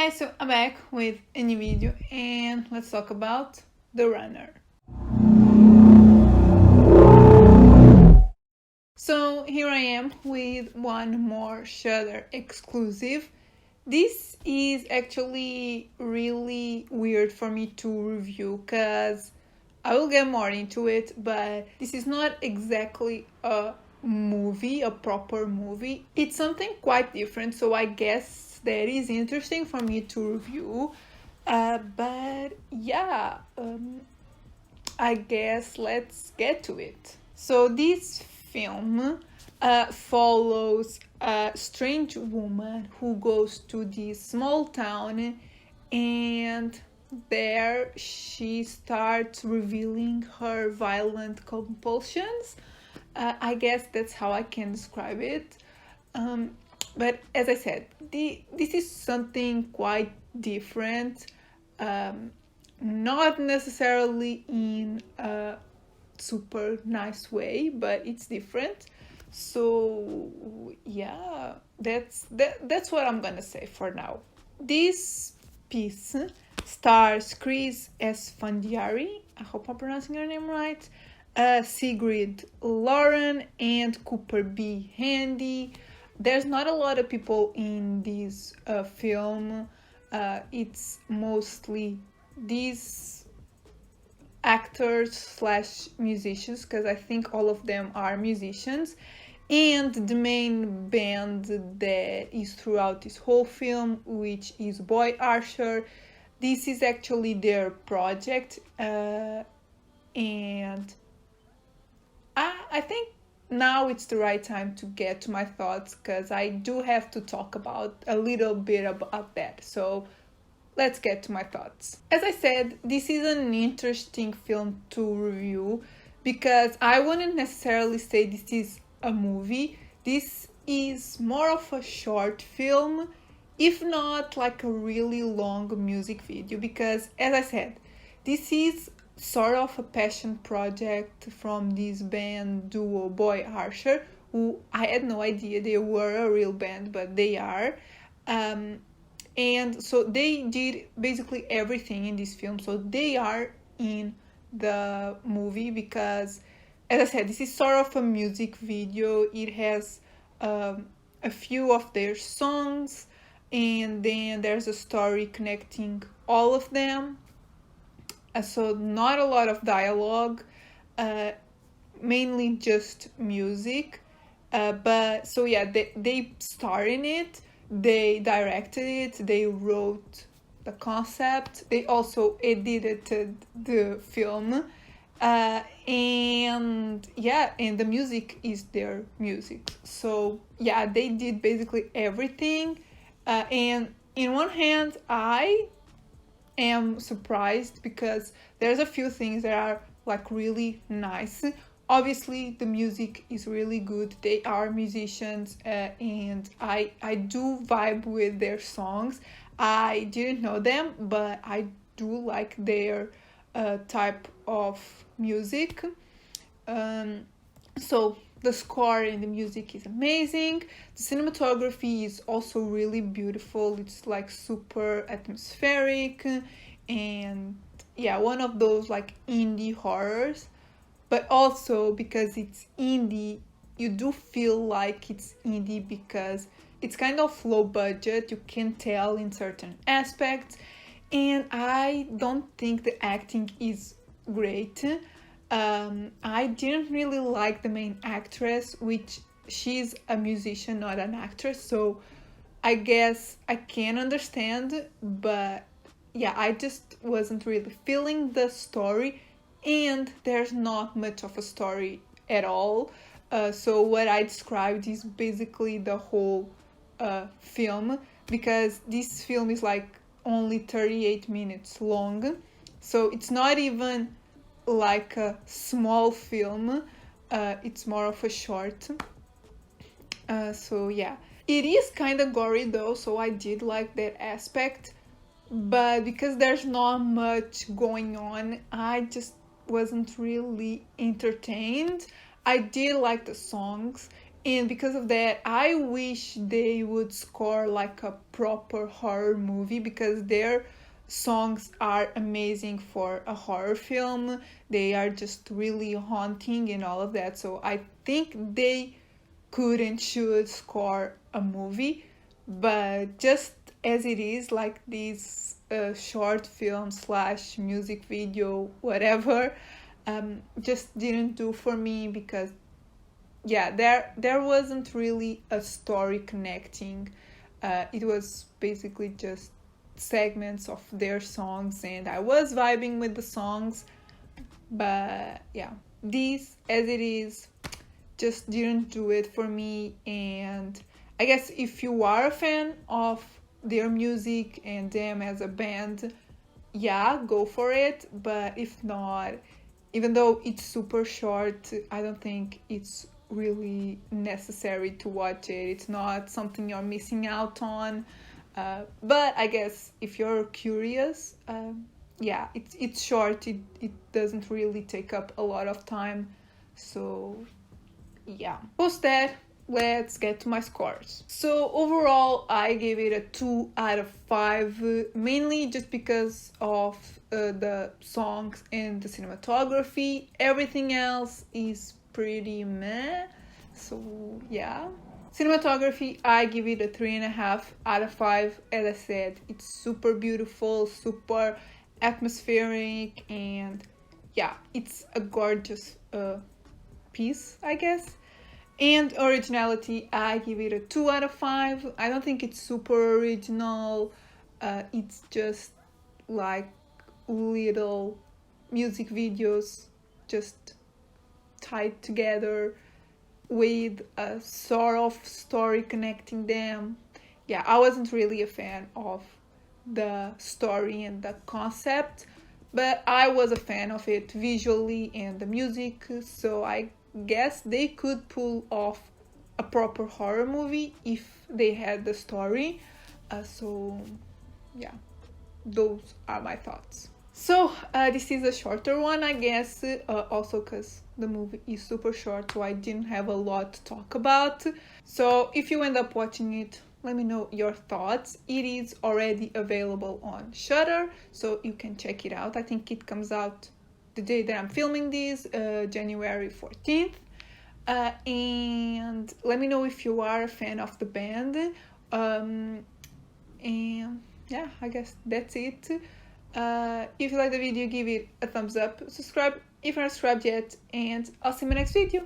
Guys, so I'm back with a new video and let's talk about The Runner. So here I am with one more Shudder exclusive. This is actually really weird for me to review because I will get more into it, but this is not exactly a movie, a proper movie. It's something quite different, so I guess that is interesting for me to review. But yeah, I guess let's get to it. So this film follows a strange woman who goes to this small town, and there she starts revealing her violent compulsions. I guess that's how I can describe it. But as I said, this is something quite different. Not necessarily in a super nice way, but it's different. So yeah, that's what I'm gonna say for now. This piece stars Chris Esfandiari, I hope I'm pronouncing her name right, Sigrid Lauren, and Cooper B. Handy. There's not a lot of people in this film. It's mostly these actors slash musicians, because I think all of them are musicians, and the main band that is throughout this whole film, which is Boy Archer. This is actually their project, and I think now it's the right time to get to my thoughts, because I do have to talk about a little bit about that. So let's get to my thoughts. As I said, this is an interesting film to review because I wouldn't necessarily say this is a movie. This is more of a short film, if not like a really long music video, because as I said, this is sort of a passion project from this band duo Boy Archer, who I had no idea they were a real band, but they are. And so they did basically everything in this film, so they are in the movie because, as I said, this is sort of a music video. It has a few of their songs, and then there's a story connecting all of them. So not a lot of dialogue, mainly just music. But so yeah, they star in it, they directed it, they wrote the concept, they also edited the film, and yeah, and the music is their music. So yeah, they did basically everything, and in one hand, I am surprised because there's a few things that are like really nice. Obviously the music is really good, they are musicians, and I do vibe with their songs. I didn't know them, but I do like their type of music. So the score and the music is amazing. The cinematography is also really beautiful. It's like super atmospheric, and yeah, one of those like indie horrors. But also because it's indie, you do feel like it's indie because it's kind of low budget. You can tell in certain aspects, and I don't think the acting is great. I didn't really like the main actress, which she's a musician, not an actress, so I guess I can understand, but yeah, I just wasn't really feeling the story, and there's not much of a story at all. So what I described is basically the whole film, because this film is like only 38 minutes long, so it's not even like a small film, it's more of a short. So yeah, it is kind of gory though, so I did like that aspect, but because there's not much going on, I just wasn't really entertained. I did like the songs, And because of that, I wish they would score like a proper horror movie, because their songs are amazing for a horror film. They are just really haunting and all of that. So I think they could and should score a movie. But just as it is, like this short film slash music video, whatever, just didn't do for me, because yeah, there wasn't really a story connecting. It was basically just segments of their songs, and I was vibing with the songs, but yeah, this as it is just didn't do it for me. And I guess if you are a fan of their music and them as a band, yeah, go for it. But if not, even though it's super short, I don't think it's really necessary to watch it. It's not something you're missing out on. But I guess if you're curious, yeah, it's short. It doesn't really take up a lot of time. So yeah. Post that, let's get to my scores. So overall, I gave it a 2 out of 5, mainly just because of the songs and the cinematography. Everything else is pretty meh. So yeah. Cinematography, I give it a 3.5 out of 5. As I said, it's super beautiful, super atmospheric, and yeah, it's a gorgeous piece, I guess. And originality, I give it a 2 out of 5. I don't think it's super original. It's just like little music videos just tied together with a sort of story connecting them. Yeah, I wasn't really a fan of the story and the concept, but I was a fan of it visually and the music, so I guess they could pull off a proper horror movie if they had the story. So yeah, those are my thoughts. So this is a shorter one, I guess, also because the movie is super short, so I didn't have a lot to talk about. So if you end up watching it, let me know your thoughts. It is already available on Shudder, so you can check it out. I think it comes out the day that I'm filming this, January 14th. And let me know if you are a fan of the band. And yeah, I guess that's it. If you like the video, give it a thumbs up, subscribe if you're not subscribed yet, and I'll see you in my next video.